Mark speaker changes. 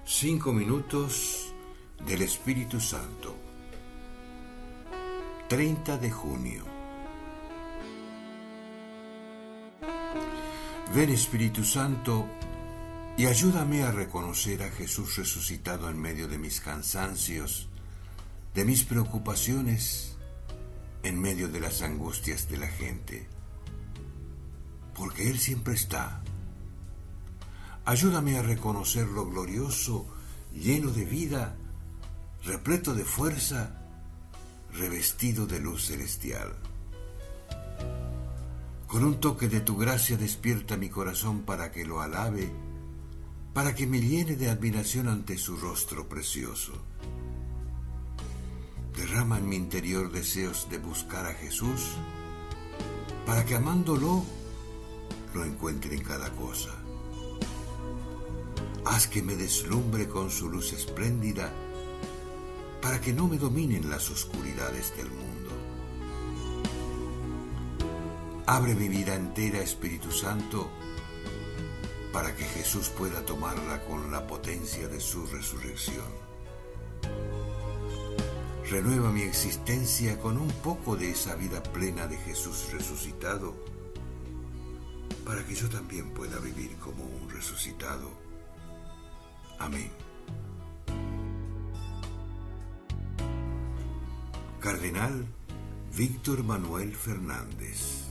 Speaker 1: 5 minutos del Espíritu Santo. 30 de junio. Ven, Espíritu Santo, y ayúdame a reconocer a Jesús resucitado en medio de mis cansancios, de mis preocupaciones, en medio de las angustias de la gente. Porque Él siempre está. Ayúdame a reconocerlo glorioso, lleno de vida, repleto de fuerza, revestido de luz celestial. Con un toque de tu gracia despierta mi corazón para que lo alabe, para que me llene de admiración ante su rostro precioso. Derrama en mi interior deseos de buscar a Jesús, para que amándolo, lo encuentre en cada cosa. Haz que me deslumbre con su luz espléndida, para que no me dominen las oscuridades del mundo. Abre mi vida entera, Espíritu Santo, para que Jesús pueda tomarla con la potencia de su resurrección. Renueva mi existencia con un poco de esa vida plena de Jesús resucitado, para que yo también pueda vivir como un resucitado. Amén. Cardenal Víctor Manuel Fernández.